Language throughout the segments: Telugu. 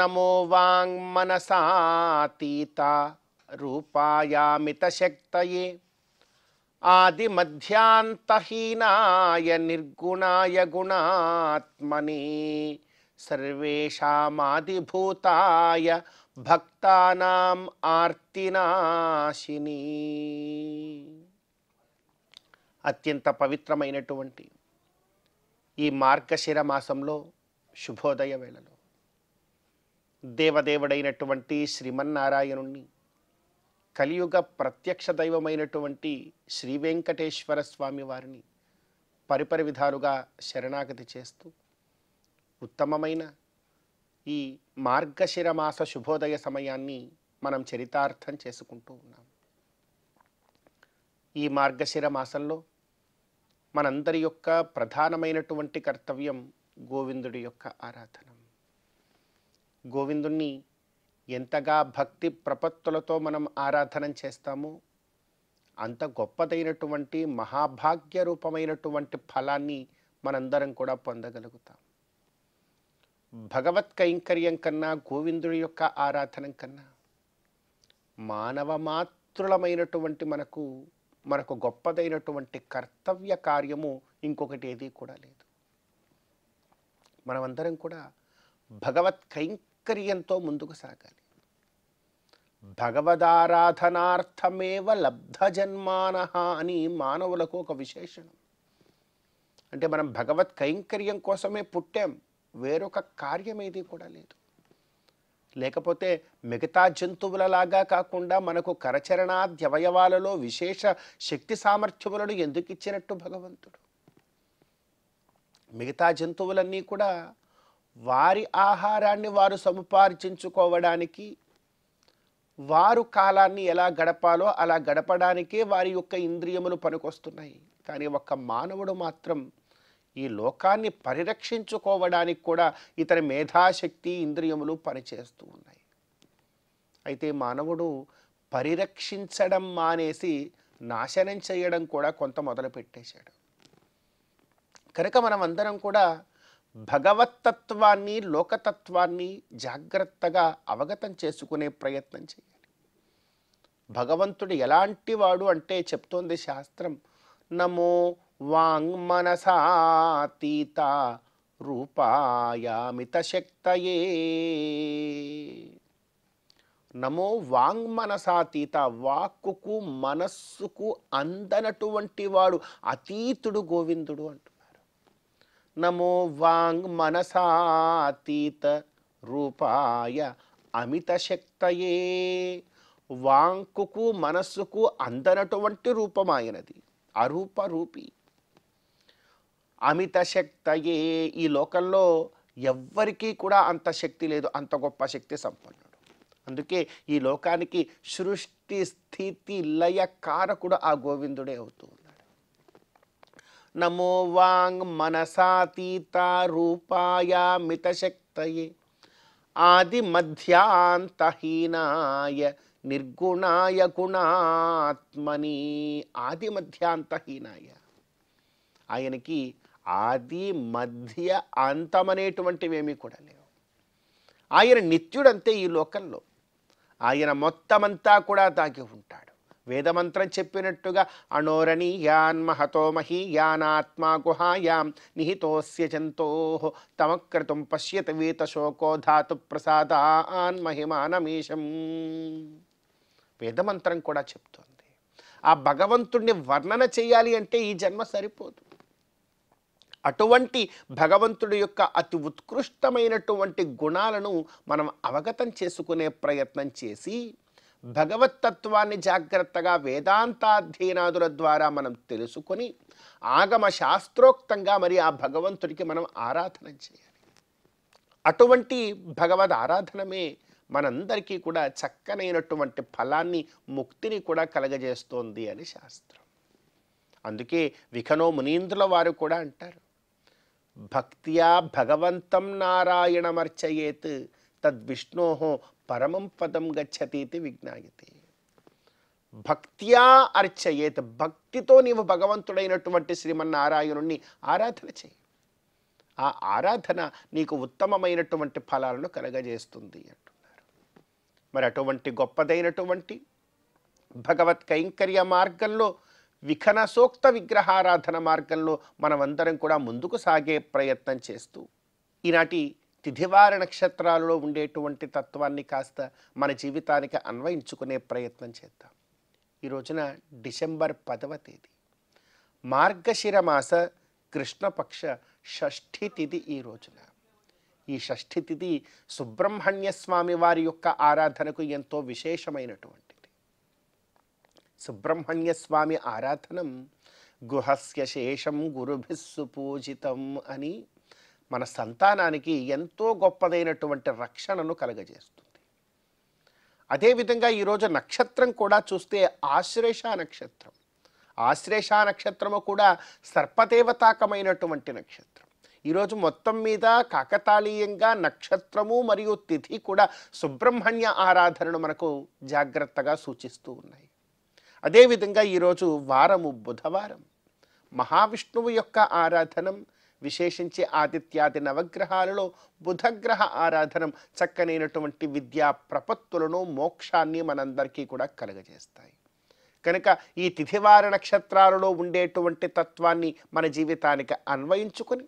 నమో వాంగ్మనసాతీత రూపాయామిత శక్తయే ఆది మధ్యాంతహీనాయ నిర్గుణాయ గుణాత్మనే సర్వేషామాదిభూతాయ భక్తానాం ఆర్తినాశిని. అత్యంత పవిత్రమైనటువంటి ఈ మార్గశిర మాసంలో శుభోదయ వేళలో దేవదేవుడైనటువంటి శ్రీమన్నారాయణుణ్ణి, కలియుగ ప్రత్యక్ష దైవమైనటువంటి శ్రీ వెంకటేశ్వర స్వామి వారిని పరిపరి విధాలుగా శరణాగతి చేస్తూ ఉత్తమమైన ఈ మార్గశిర మాస శుభోదయ సమయాన్ని మనం చరితార్థం చేసుకుంటూ ఉన్నాం. ఈ మార్గశిర మాసంలో మనందరి యొక్క ప్రధానమైనటువంటి కర్తవ్యం గోవిందుడి యొక్క ఆరాధన. గోవిందుణ్ణి ఎంతగా భక్తి ప్రపత్తులతో మనం ఆరాధన చేస్తామో అంత గొప్పదైనటువంటి మహాభాగ్య రూపమైనటువంటి ఫలాన్ని మనందరం కూడా పొందగలుగుతాం. భగవత్ కైంకర్యం కన్నా, గోవిందుడి యొక్క ఆరాధన కన్నా మానవ మాతృలమైనటువంటి మనకు గొప్పదైనటువంటి కర్తవ్య కార్యము ఇంకొకటి ఏది కూడా లేదు. మనమందరం కూడా భగవత్ కైంకర్యంతో ముందుకు సాగాలి. భగవదారాధనార్థమేవ లబ్ధ జన్మానః అని మానవులకు ఒక విశేషణం. అంటే మనం భగవత్ కైంకర్యం కోసమే పుట్టాం, వేరొక కార్యం ఏది కూడా లేదు. లేకపోతే మిగతా జంతువులలాగా కాకుండా మనకు కరచరణాద్యవయవాలలో విశేష శక్తి సామర్థ్యములను ఎందుకు ఇచ్చినట్టు భగవంతుడు? మిగతా జంతువులన్నీ కూడా వారి ఆహారాన్ని వారు సముపార్జించుకోవడానికి, వారు కాలాన్ని ఎలా గడపాలో అలా గడపడానికే వారి యొక్క ఇంద్రియములు పనికొస్తున్నాయి. కానీ ఒక్క మానవుడు మాత్రం ఈ లోకాన్ని పరిరక్షించుకోవడానికి కూడా ఇతని మేధాశక్తి, ఇంద్రియములు పనిచేస్తూ ఉన్నాయి. అయితే మానవుడు పరిరక్షించడం మానేసి నాశనం చేయడం కూడా కొంత మొదలు పెట్టేశాడు. కనుక మనం అందరం కూడా భగవత్తత్వాన్ని, లోకతత్వాన్ని జాగ్రత్తగా అవగతం చేసుకునే ప్రయత్నం చేయాలి. భగవంతుడు ఎలాంటి వాడు అంటే చెప్తోంది శాస్త్రం, నమో వాంగ్మనసాతీత రూపాయామిత శక్తయే. నమో వాంగ్మనసాతీత, వాక్కుకు మనస్సుకు అందనటువంటి వాడు అతీతుడు గోవిందుడు అంటున్నారు. నమో వాంగ్మనసాతీత రూపాయ అమిత శక్తయే. వాంకుకు మనస్సుకు అందనటువంటి రూపమాయనది, అరూప రూపి. అమిత శక్తయే, ఈ లోకంలో ఎవ్వరికీ కూడా అంత శక్తి లేదు, అంత గొప్ప శక్తి సంపన్నుడు. అందుకే ఈ లోకానికి సృష్టి స్థితి లయ కారకుడు ఆ గోవిందుడే అవుతూ ఉన్నాడు. నమో వాంగ్ మనసాతీత రూపాయామిత శక్తయే ఆది మధ్యాంతహీనాయ నిర్గుణాయ గుణాత్మని. ఆది మధ్యాంతహీనాయ, ఆయనకి ఆది మధ్య అంతమనేటువంటివేమీ కూడా లేవు. ఆయన నిత్యుడంతే ఈ లోకంలో. ఆయన మొత్తమంతా కూడా దాగి ఉంటాడు. వేదమంత్రం చెప్పినట్టుగా అణోరణీయాన్ మహతో మహీయానాత్మా గుహాయాం నిహితోస్య జంతోః తమక్రతుం పశ్యత వీతశోకో ధాతు ప్రసాదాన్ మహిమానమీశం. వేదమంత్రం కూడా చెప్తోంది. ఆ భగవంతుణ్ణి వర్ణన చేయాలి అంటే ఈ జన్మ సరిపోదు. అటువంటి భగవంతుడి యొక్క అతి ఉత్కృష్టమైనటువంటి గుణాలను మనం అవగతం చేసుకునే ప్రయత్నం చేసి భగవత్తత్వాన్ని జాగ్రత్తగా వేదాంతాధ్యయనాదుల ద్వారా మనం తెలుసుకొని ఆగమ శాస్త్రోక్తంగా మరి ఆ భగవంతుడికి మనం ఆరాధన చేయాలి. అటువంటి భగవద్ ఆరాధనమే మనందరికీ కూడా చక్కనైనటువంటి ఫలాన్ని, ముక్తిని కూడా కలగజేస్తోంది అని శాస్త్రం. అందుకే విఖనో మునీంద్రుల వారు కూడా అంటారు, భక్త్యా భగవంతం నారాయణమర్చయేత్ తద్విష్ణోః పరమం పదం గచ్చతీతి విజ్ఞాయతే. భక్త్యా అర్చయేత్, భక్తితో నీవు భగవంతుడైనటువంటి శ్రీమన్నారాయణుణ్ణి ఆరాధన చేయి. ఆ ఆరాధన నీకు ఉత్తమమైనటువంటి ఫలాలను కలగజేస్తుంది అంటున్నారు. మరి అటువంటి గొప్పదైనటువంటి భగవత్ కైంకర్య మార్గంలో, విఖన సూక్త విగ్రహారాధన మార్గంలో మనమందరం కూడా ముందుకు సాగే ప్రయత్నం చేస్తూ ఈనాటి తిథివార నక్షత్రాలలో ఉండేటువంటి తత్వాన్ని కాస్త మన జీవితానికి అన్వయించుకునే ప్రయత్నం చేద్దాం. ఈ రోజున డిసెంబర్ 10వ తేదీ మార్గశిర మాస కృష్ణపక్ష షష్ఠి తిథి. ఈ రోజున ఈ షష్ఠి తిథి సుబ్రహ్మణ్య స్వామి వారి యొక్క ఆరాధనకు ఎంతో విశేషమైనటువంటిది. సుబ్రహ్మణ్య స్వామి ఆరాధనం గుహస్య శేషం గురుభిస్సు పూజితం అని మన సంతానానికి ఎంతో గొప్పదైనటువంటి రక్షణను కలగజేస్తుంది. అదేవిధంగా ఈరోజు నక్షత్రం కూడా చూస్తే ఆశ్లేష నక్షత్రం. ఆశ్లేష నక్షత్రము కూడా సర్పదేవతాకమైనటువంటి నక్షత్రం. ఈరోజు మొత్తం మీద కాకతాళీయంగా నక్షత్రము మరియు తిథి కూడా సుబ్రహ్మణ్య ఆరాధనను మనకు జాగ్రత్తగా సూచిస్తూ ఉన్నాయి. అదేవిధంగా ఈరోజు వారము బుధవారం. మహావిష్ణువు యొక్క ఆరాధనం, విశేషించి ఆదిత్యాది నవగ్రహాలలో బుధగ్రహ ఆరాధనం చక్కనైనటువంటి విద్యా ప్రపత్తులను, మోక్షాన్ని మనందరికీ కూడా కలుగజేస్తాయి. కనుక ఈ తిథివార నక్షత్రాలలో ఉండేటువంటి తత్వాన్ని మన జీవితానికి అన్వయించుకొని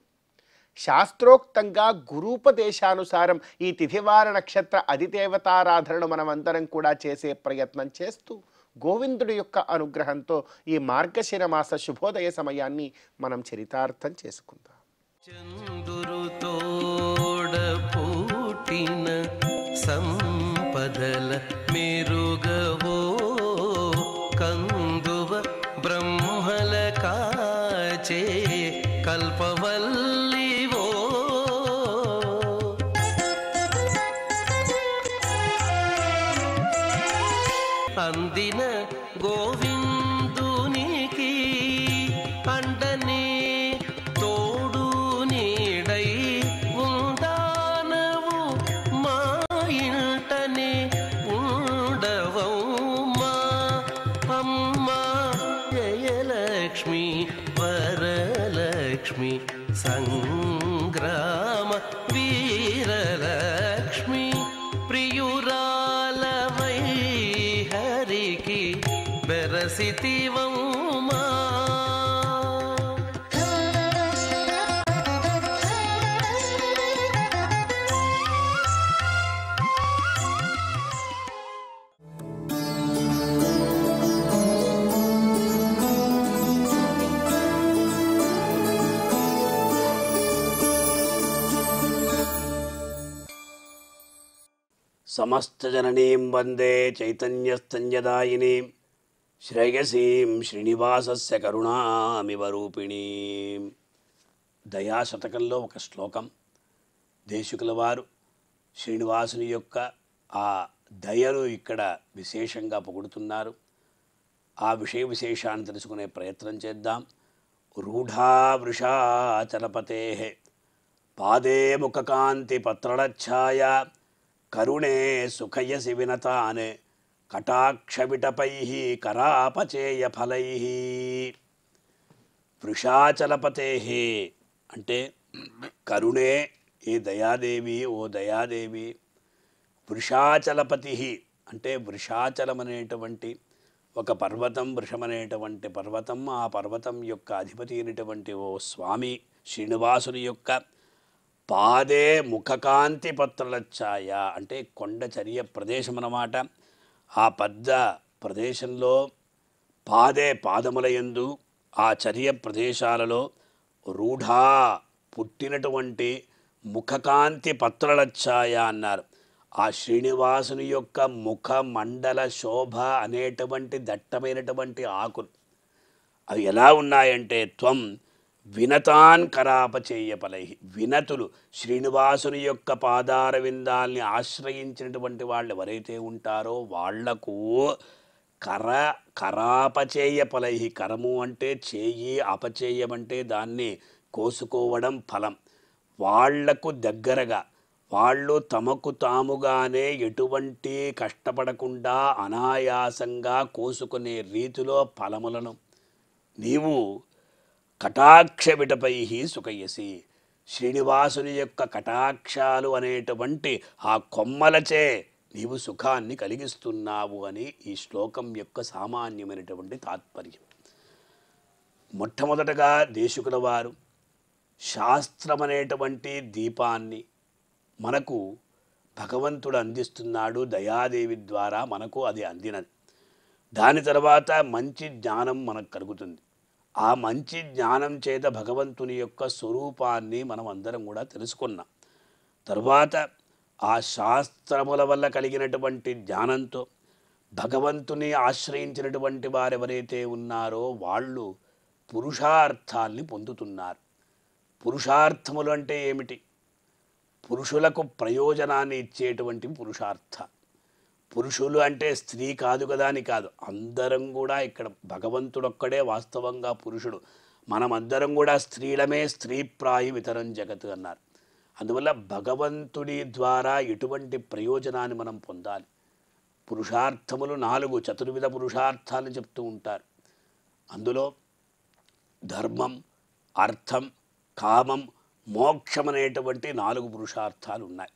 శాస్త్రోక్తంగా గురూపదేశానుసారం ఈ తిథివార నక్షత్ర అధిదేవతారాధనను మనమందరం కూడా చేసే ప్రయత్నం చేస్తూ గోవిందుడి యొక్క అనుగ్రహంతో ఈ మార్గశిర మాస శుభోదయ సమయాన్ని మనం చరితార్థం చేసుకుందాం. చందురుతోడ పూటిన సంపదల మెరుగవో కందువ బ్రహ్మల కాచే కల్పవల్లివో అందిన గోవిందునికి అండనే తోడు నీడై ఉందానవు మా ఇంటనే ఉండవమ్మా అమ్మా జయలక్ష్మి వరలక్ష్మి సంగ్రామ వీరలక్ష్మి ప్రియురాలవై హరికి బెరసితివమ్మా సమస్తజననీం వందే చైతన్యస్తన్యదాయినీం శ్రేయసీం శ్రీనివాసస్య కరుణామివ రూపిణీం. దయాశతకంలో ఒక శ్లోకం. దేశికుల వారు శ్రీనివాసుని యొక్క ఆ దయను ఇక్కడ విశేషంగా పొగుడుతున్నారు. ఆ విషయ విశేషాన్ని తెలుసుకునే ప్రయత్నం చేద్దాం. రూఢా వృషాచలపతే పాదే ముఖకాంతి పత్రళఛాయ కరుణే సుఖయసి వినతానే కటాక్షవిటపై కరాపచేయ ఫలై. వృషాచలపతే అంటే కరుణే ఏ దయాదేవి, ఓ దయాదేవి. వృషాచలపతి అంటే వృషాచలం అనేటువంటి ఒక పర్వతం, వృషమనేటువంటి పర్వతం, ఆ పర్వతం యొక్క అధిపతి అయినటువంటి ఓ స్వామి శ్రీనివాసుని యొక్క పాదే ముఖకాంతి పత్రలఛాయ అంటే కొండచర్య ప్రదేశం అన్నమాట. ఆ పెద్ద ప్రదేశంలో పాదముల యందు ఆ చర్య ప్రదేశాలలో రూఢా పుట్టినటువంటి ముఖకాంతి పత్రలఛాయ అన్నారు. ఆ శ్రీనివాసుని యొక్క ముఖ మండల శోభ అనేటువంటి దట్టమైనటువంటి ఆకులు అవి ఎలా ఉన్నాయంటే త్వం వినతాన్ కరాపచేయ ఫలై. వినతులు శ్రీనివాసుని యొక్క పాదార విందాల్ని ఆశ్రయించినటువంటి వాళ్ళు ఎవరైతే ఉంటారో వాళ్లకు కరాపచేయ ఫలై. కరము అంటే చేయి, అపచేయం అంటే దాన్ని కోసుకోవడం ఫలం. వాళ్లకు దగ్గరగా వాళ్ళు తమకు తాముగానే ఎటువంటి కష్టపడకుండా అనాయాసంగా కోసుకునే రీతిలో ఫలములను నీవు కటాక్ష విటపై సుఖయసి శ్రీనివాసుని యొక్క కటాక్షాలు అనేటువంటి ఆ కొమ్మలచే నీవు సుఖాన్ని కలిగిస్తున్నావు అని ఈ శ్లోకం యొక్క సామాన్యమైనటువంటి తాత్పర్యం. మొట్టమొదటగా దేశికుల వారు శాస్త్రమనేటువంటి దీపాన్ని మనకు భగవంతుడు అందిస్తున్నాడు, దయాదేవి ద్వారా మనకు అది అందినది. దాని తర్వాత మంచి జ్ఞానం మనకు కలుగుతుంది. ఆ మంచి జ్ఞానం చేత భగవంతుని యొక్క స్వరూపాన్ని మనం అందరం కూడా తెలుసుకున్నాం. తరువాత ఆ శాస్త్రముల వల్ల కలిగినటువంటి జ్ఞానంతో భగవంతుని ఆశ్రయించినటువంటి వారెవరైతే ఉన్నారో వాళ్ళు పురుషార్థాల్ని పొందుతున్నారు. పురుషార్థములు అంటే ఏమిటి? పురుషులకు ప్రయోజనాన్ని ఇచ్చేటువంటి పురుషార్థ. పురుషులు అంటే స్త్రీ కాదు కదా అని కాదు, అందరం కూడా ఇక్కడ భగవంతుడొక్కడే వాస్తవంగా పురుషుడు. మనమందరం కూడా స్త్రీలమే, స్త్రీప్రాయి వితరం జగత్ అన్నారు. అందువల్ల భగవంతుడి ద్వారా ఎటువంటి ప్రయోజనాన్ని మనం పొందాలి? పురుషార్థములు 4 చతుర్విధ పురుషార్థాలను చెప్తూ ఉంటారు. అందులో ధర్మం, అర్థం, కామం, మోక్షం అనేటువంటి 4 పురుషార్థాలు ఉన్నాయి.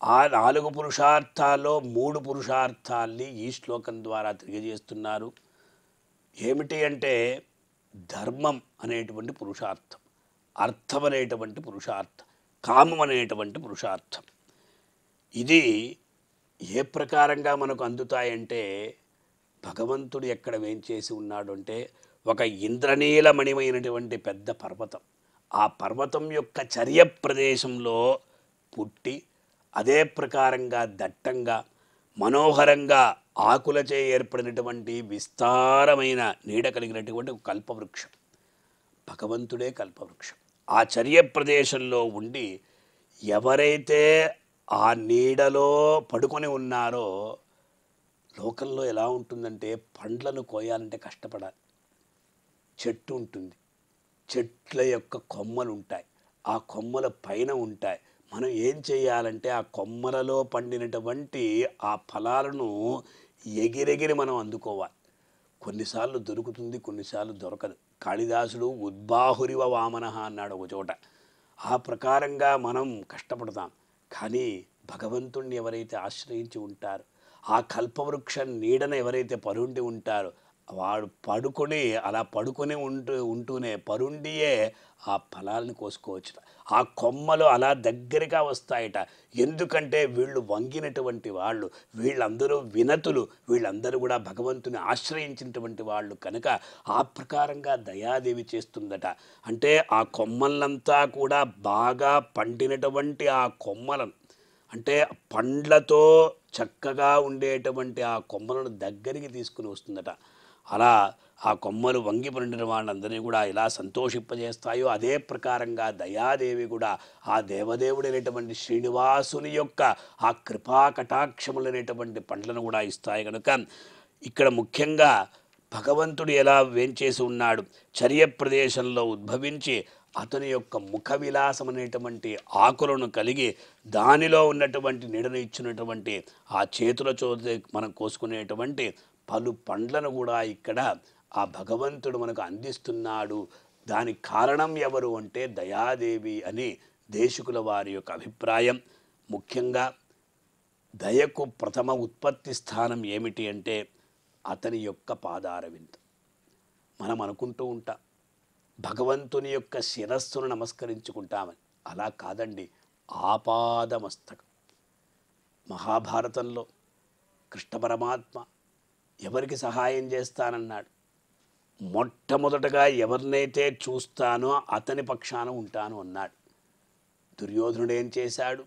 ఆ 4 పురుషార్థాల్లో 3 పురుషార్థాల్ని ఈ శ్లోకం ద్వారా తెలియజేస్తున్నారు. ఏమిటి అంటే ధర్మం అనేటువంటి పురుషార్థం, అర్థం అనేటువంటి పురుషార్థం, కామం అనేటువంటి పురుషార్థం. ఇది ఏ ప్రకారంగా మనకు అందుతాయంటే భగవంతుడు ఎక్కడ వేంచేసి ఉన్నాడు అంటే ఒక ఇంద్రనీలమణిమైనటువంటి పెద్ద పర్వతం. ఆ పర్వతం యొక్క చర్య ప్రదేశంలో పుట్టి అదే ప్రకారంగా దట్టంగా మనోహరంగా ఆకులచే ఏర్పడినటువంటి విస్తారమైన నీడ కలిగినటువంటి ఒక కల్పవృక్షం. భగవంతుడే కల్పవృక్షం. ఆ చర్య ప్రదేశంలో ఉండి ఎవరైతే ఆ నీడలో పడుకొని ఉన్నారో లోకంలో ఎలా ఉంటుందంటే పండ్లను కోయాలంటే కష్టపడాలి. చెట్టు ఉంటుంది, చెట్ల యొక్క కొమ్మలు ఉంటాయి, ఆ కొమ్మల పైన ఉంటాయి. మనం ఏం చేయాలంటే ఆ కొమ్మలలో పండినటువంటి ఆ ఫలాలను ఎగిరెగిరి మనం అందుకోవాలి. కొన్నిసార్లు దొరుకుతుంది, కొన్నిసార్లు దొరకదు. కాళిదాసుడు ఉద్బాహురివ వామన అన్నాడు ఒక చోట. ఆ ప్రకారంగా మనం కష్టపడతాం. కానీ భగవంతుణ్ణి ఎవరైతే ఆశ్రయించి ఉంటారో, ఆ కల్పవృక్ష నీడన ఎవరైతే పరుండి ఉంటారో వాడు అలా పడుకొని ఉంటూనే పరుండియే ఆ ఫలాలను కోసుకోవచ్చు. ఆ కొమ్మలు అలా దగ్గరగా వస్తాయట. ఎందుకంటే వీళ్ళు వంగినటువంటి వాళ్ళు, వీళ్ళందరూ వినతులు, వీళ్ళందరూ కూడా భగవంతుని ఆశ్రయించినటువంటి వాళ్ళు కనుక ఆ ప్రకారంగా దయాదేవి చేస్తుందట. అంటే ఆ కొమ్మలంతా కూడా బాగా పండినటువంటి ఆ కొమ్మలను, అంటే పండ్లతో చక్కగా ఉండేటువంటి ఆ కొమ్మలను దగ్గరికి తీసుకుని వస్తుందట. అలా ఆ కొమ్మలు వంగి పండిన వాళ్ళందరినీ కూడా ఎలా సంతోషింపజేస్తాయో అదే ప్రకారంగా దయాదేవి కూడా ఆ దేవదేవుడైనటువంటి శ్రీనివాసుని యొక్క ఆ కృపా కటాక్షములైనటువంటి పండ్లను కూడా ఇస్తాయి. కనుక ఇక్కడ ముఖ్యంగా భగవంతుడు ఎలా వేంచేసి ఉన్నాడు, చర్య ప్రదేశంలో ఉద్భవించి అతని యొక్క ముఖ విలాసం అనేటువంటి ఆకులను కలిగి దానిలో ఉన్నటువంటి నీడను ఇచ్చినటువంటి ఆ చేతుల చోటు మనం కోసుకునేటువంటి పలు పండ్లను కూడా ఇక్కడ ఆ భగవంతుడు మనకు అందిస్తున్నాడు. దానికి కారణం ఎవరు అంటే దయాదేవి అని దేశికుల వారి యొక్క అభిప్రాయం. ముఖ్యంగా దయకు ప్రథమ ఉత్పత్తి స్థానం ఏమిటి అంటే అతని యొక్క పాదారవిందం. మనం అనుకుంటూ ఉంటాం భగవంతుని యొక్క శిరస్సును నమస్కరించుకుంటామని. అలా కాదండి, ఆపాదమస్తకం. మహాభారతంలో కృష్ణ పరమాత్మ ఎవరికి సహాయం చేస్తానన్నాడు? మొట్టమొదటగా ఎవరినైతే చూస్తానో అతని పక్షాన ఉంటాను అన్నాడు. దుర్యోధనుడు ఏం చేశాడు?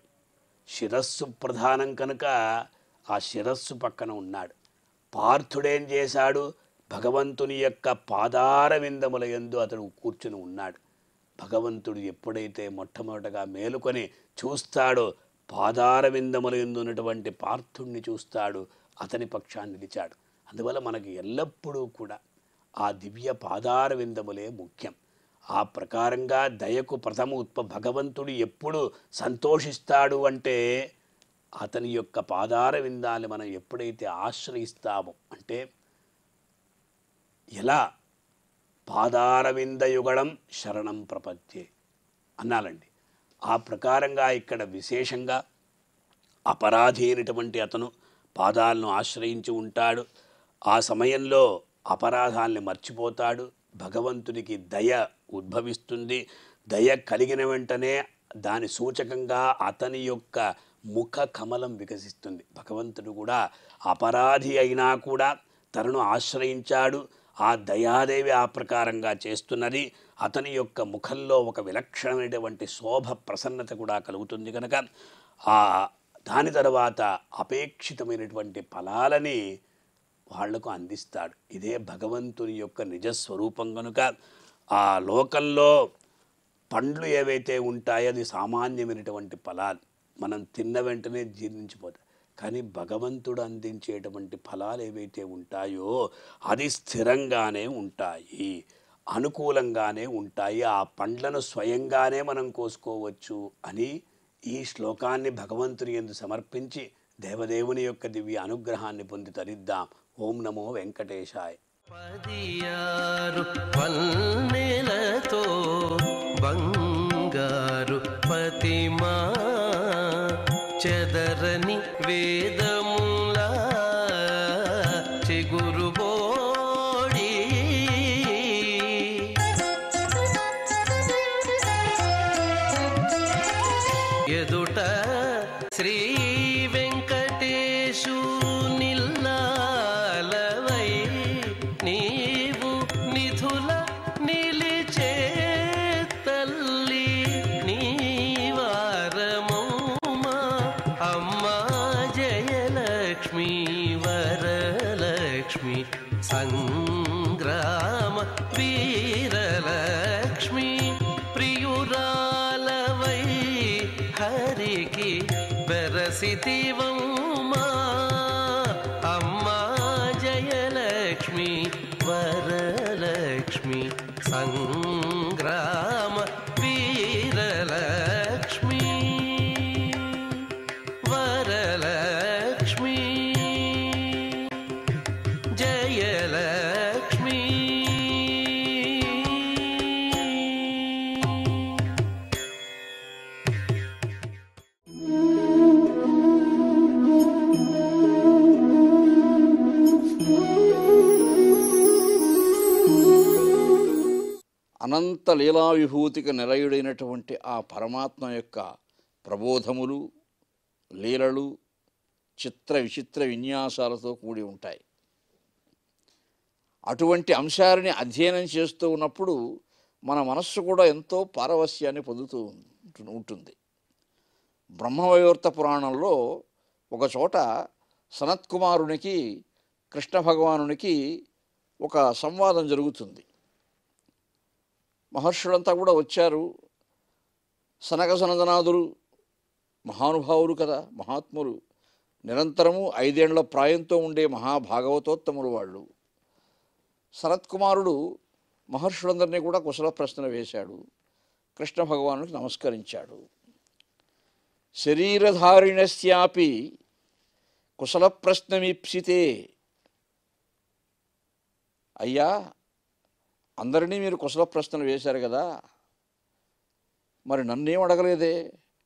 శిరస్సు ప్రధానం కనుక ఆ శిరస్సు పక్కన ఉన్నాడు. పార్థుడేం చేశాడు? భగవంతుని యొక్క పాదార విందముల యందు అతడు కూర్చుని ఉన్నాడు. భగవంతుడు ఎప్పుడైతే మొట్టమొదటగా మేలుకొని చూస్తాడో పాదార విందముల యందు ఉన్నటువంటి పార్థుడిని చూస్తాడు, అతని పక్షాన్ని నిలిచాడు. అందువల్ల మనకి ఎల్లప్పుడూ కూడా ఆ దివ్య పాదార విందములే ముఖ్యం. ఆ ప్రకారంగా దయకు ప్రథమ భగవంతుడు ఎప్పుడు సంతోషిస్తాడు అంటే అతని యొక్క పాదార విందాన్ని మనం ఎప్పుడైతే ఆశ్రయిస్తామో, అంటే ఎలా పాదారవిందయుగళం శరణం ప్రపద్యే అన్నాలండి. ఆ ప్రకారంగా ఇక్కడ విశేషంగా అపరాధి అయినటువంటి అతను పాదాలను ఆశ్రయించి ఉంటాడు. ఆ సమయంలో అపరాధాల్ని మర్చిపోతాడు. భగవంతునికి దయ ఉద్భవిస్తుంది. దయ కలిగిన వెంటనే దాని సూచకంగా అతని యొక్క ముఖ కమలం వికసిస్తుంది. భగవంతుడు కూడా అపరాధి అయినా కూడా తనను ఆశ్రయించాడు. ఆ దయాదేవి ఆ ప్రకారంగా చేస్తున్నది. అతని యొక్క ముఖంలో ఒక విలక్షణమైనటువంటి శోభ ప్రసన్నత కూడా కలుగుతుంది కనుక దాని తర్వాత అపేక్షితమైనటువంటి ఫలాలని వాళ్లకు అందిస్తాడు. ఇదే భగవంతుని యొక్క నిజస్వరూపం కనుక ఆ లోకంలో పండ్లు ఏవైతే ఉంటాయో అది సామాన్యమైనటువంటి ఫలాలు, మనం తిన్న వెంటనే జీర్ణించిపోతాయి. కానీ భగవంతుడు అందించేటువంటి ఫలాలు ఏవైతే ఉంటాయో అది స్థిరంగానే ఉంటాయి, అనుకూలంగానే ఉంటాయి. ఆ పండ్లను స్వయంగానే మనం కోసుకోవచ్చు అని ఈ శ్లోకాన్ని భగవంతుని యందు సమర్పించి దేవదేవుని యొక్క దివ్య అనుగ్రహాన్ని పొంది తరిద్దాం. ఓం నమో వెంకటేశాయ. 16 పన్నెలతో బంగారు పతిమా చెదరని వేదములా చెగురుబోడి ఎదుట శ్రీ వెంకటేశు నిల్లాలవై నీవు నిధుల నిలిచే తల్లి నీవారమౌమా అమ్మా జయలక్ష్మి వరలక్ష్మి సంగ్రామ వీరలక్ష్మి ప్రియురాలవై హరికి బెరసితివమ్మా అమ్మా జయలక్ష్మి వరలక్ష్మి సంగ్రామ వీరలక్ష్మి వరలక్ష్మి జయలక్ష్మి. అనంత లీలా విభూతికి నిలయుడైనటువంటి ఆ పరమాత్మ యొక్క ప్రబోధములు, లీలలు చిత్ర విచిత్ర విన్యాసాలతో కూడి ఉంటాయి. అటువంటి అంశాలని అధ్యయనం చేస్తూ ఉన్నప్పుడు మన మనస్సు కూడా ఎంతో పారవస్యాన్ని పొందుతూ ఉంటుంది. బ్రహ్మవైవర్త పురాణంలో ఒకచోట సనత్కుమారునికి కృష్ణ భగవానునికి ఒక సంవాదం జరుగుతుంది. మహర్షులంతా కూడా వచ్చారు. సనక సనందనాథులు మహానుభావులు కదా, మహాత్ములు, నిరంతరము 5 ఏళ్ల ప్రాయంతో ఉండే మహాభాగవతోత్తములు వాళ్ళు. సనత్కుమారుడు మహర్షులందరినీ కూడా కుశల ప్రశ్నలు వేశాడు. కృష్ణ భగవానుడికి నమస్కరించాడు. శరీరధారిణస్యాపి కుశల ప్రశ్నమీప్సితే, అయ్యా అందరినీ మీరు కుశల ప్రశ్నలు వేశారు కదా, మరి నన్నేం అడగలేదే,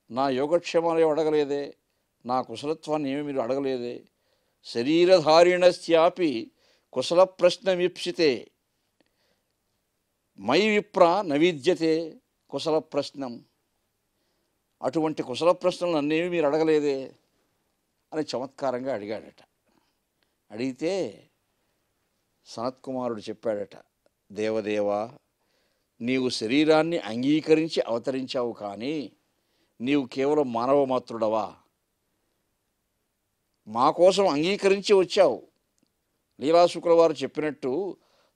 నా యోగక్షేమాలు ఏం అడగలేదే, నా కుశలత్వాన్ని ఏమి మీరు అడగలేదే. శరీరధారిణస్యాపి కుశల ప్రశ్నమీప్సితే మై విప్ర నవిద్యతే కుశల ప్రశ్నం. అటువంటి కుశల ప్రశ్నలు నన్నేమి మీరు అడగలేదే అని చమత్కారంగా అడిగాడట. అడిగితే సనత్కుమారుడు చెప్పాడట, దేవదేవా, నీవు శరీరాన్ని అంగీకరించి అవతరించావు, కానీ నీవు కేవలం మానవ మాత్రుడవా? మా కోసం అంగీకరించి వచ్చావు. లీలాశుకుల వారు చెప్పినట్టు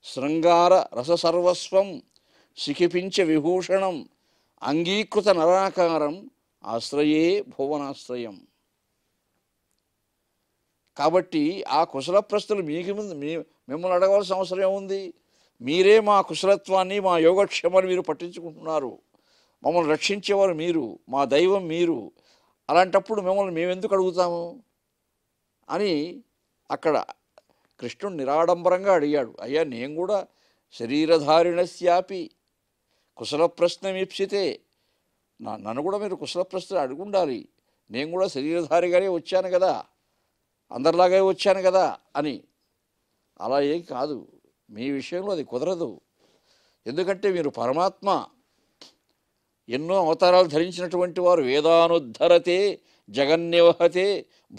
శృంగార రససర్వస్వం శిఖిపించ విభూషణం అంగీకృత నరాకారం ఆశ్రయే భువనాశ్రయం. కాబట్టి ఆ కుశల ప్రశ్నలు మిమ్మల్ని అడగవలసిన అవసరం ఏముంది? మీరే మా కుశలత్వాన్ని, మా యోగక్షేమాలు మీరు పట్టించుకుంటున్నారు. మమ్మల్ని రక్షించేవారు మీరు, మా దైవం మీరు. అలాంటప్పుడు మిమ్మల్ని మేమెందుకు అడుగుతాము అని అక్కడ కృష్ణుడు నిరాడంబరంగా అడిగాడు. అయ్యా, నేను కూడా శరీరధారిణస్యాపి కుశల ప్రశ్నమీప్సితే నన్ను కూడా మీరు కుశల ప్రశ్నలు అడుగుండాలి. నేను కూడా శరీరధారిగానే వచ్చాను కదా, అందరిలాగే వచ్చాను కదా అని. అలా ఏం కాదు, మీ విషయంలో అది కుదరదు. ఎందుకంటే మీరు పరమాత్మ, ఎన్నో అవతారాలు ధరించినటువంటి వారు. వేదానుద్ధరతే జగన్నివహతే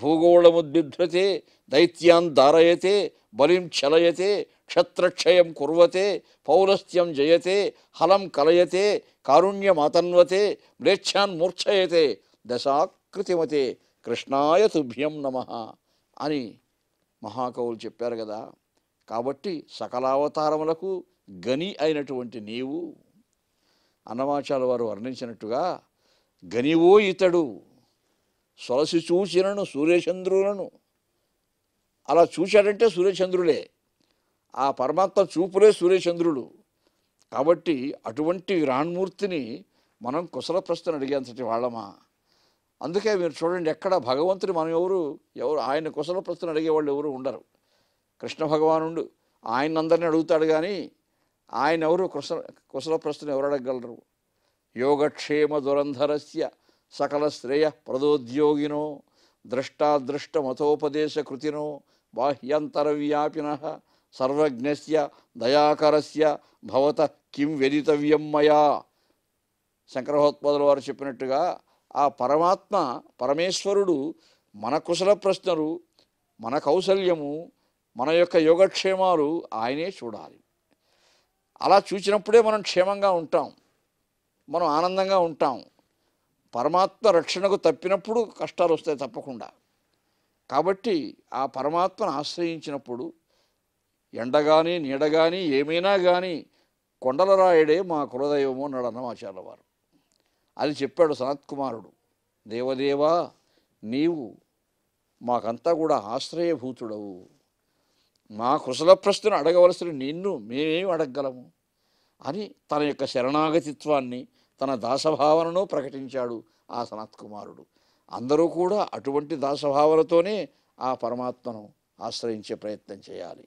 భూగోళముద్బిభ్రతే దైత్యాన్ దారయతే బలిం చలయతే క్షత్రక్షయం కుర్వతే పౌలస్త్యం జయతే హలం కలయతే కారుణ్యమాతన్వతే మ్లేచ్ఛాన్ మూర్ఛయతే దశాకృతిమతే కృష్ణాయ తుభ్యం నమః అని మహాకవులు చెప్పారు కదా. కాబట్టి సకలావతారములకు గని అయినటువంటి నీవు, అన్నమాచార్య వారు వర్ణించినట్టుగా, గనివో ఇతడు సొలసి చూచినను సూర్యచంద్రులను. అలా చూశాడంటే సూర్యచంద్రులే, ఆ పరమాత్మ చూపులే సూర్యచంద్రుడు. కాబట్టి అటువంటి విరాణ్మూర్తిని మనం కుశల ప్రశ్న అడిగేంతటి వాళ్ళమా? అందుకే మీరు చూడండి, ఎక్కడ భగవంతుని మనం ఎవరు ఆయన కుశల ప్రశ్న అడిగేవాళ్ళు ఎవరు ఉండరు. కృష్ణ భగవానుడు ఆయన అందరినీ అడుగుతాడు, కానీ ఆయన ఎవరు కుశల ప్రశ్న ఎవరు అడగగలరు? యోగక్షేమ దురంధరస్య సకల శ్రేయ ప్రదోద్యోగినో ద్రష్టాదృష్ట మతోపదేశ కృతినో బాహ్యంతరవ్యాపిన సర్వజ్ఞస్య దయాకరస్య భవత కిం వ్యదితవ్యం మయా. శంకరభగవత్పాదుల వారు చెప్పినట్టుగా ఆ పరమాత్మ పరమేశ్వరుడు మన కుశల ప్రశ్నలు, మన కౌశల్యము, మన యొక్క యోగక్షేమాలు ఆయనే చూడాలి. అలా చూసినప్పుడే మనం క్షేమంగా ఉంటాం, మనం ఆనందంగా ఉంటాం. పరమాత్మ రక్షణకు తప్పినప్పుడు కష్టాలు వస్తాయి తప్పకుండా. కాబట్టి ఆ పరమాత్మను ఆశ్రయించినప్పుడు ఎండ కానీ నీడ కానీ ఏమైనా కానీ కొండల రాయుడే మా కులదైవము అన్నాడు అన్నమాచార్య వారు. అది చెప్పాడు సనత్కుమారుడు. దేవదేవా, నీవు మాకంతా కూడా ఆశ్రయభూతుడవు. మా కుశల ప్రశ్నను అడగవలసిన నిన్ను మేమేమి అడగగలము అని తన యొక్క శరణాగతిత్వాన్ని, తన దాసభావనను ప్రకటించాడు ఆ సనత్కుమారుడు. అందరూ కూడా అటువంటి దాసభావనతోనే ఆ పరమాత్మను ఆశ్రయించే ప్రయత్నం చేయాలి.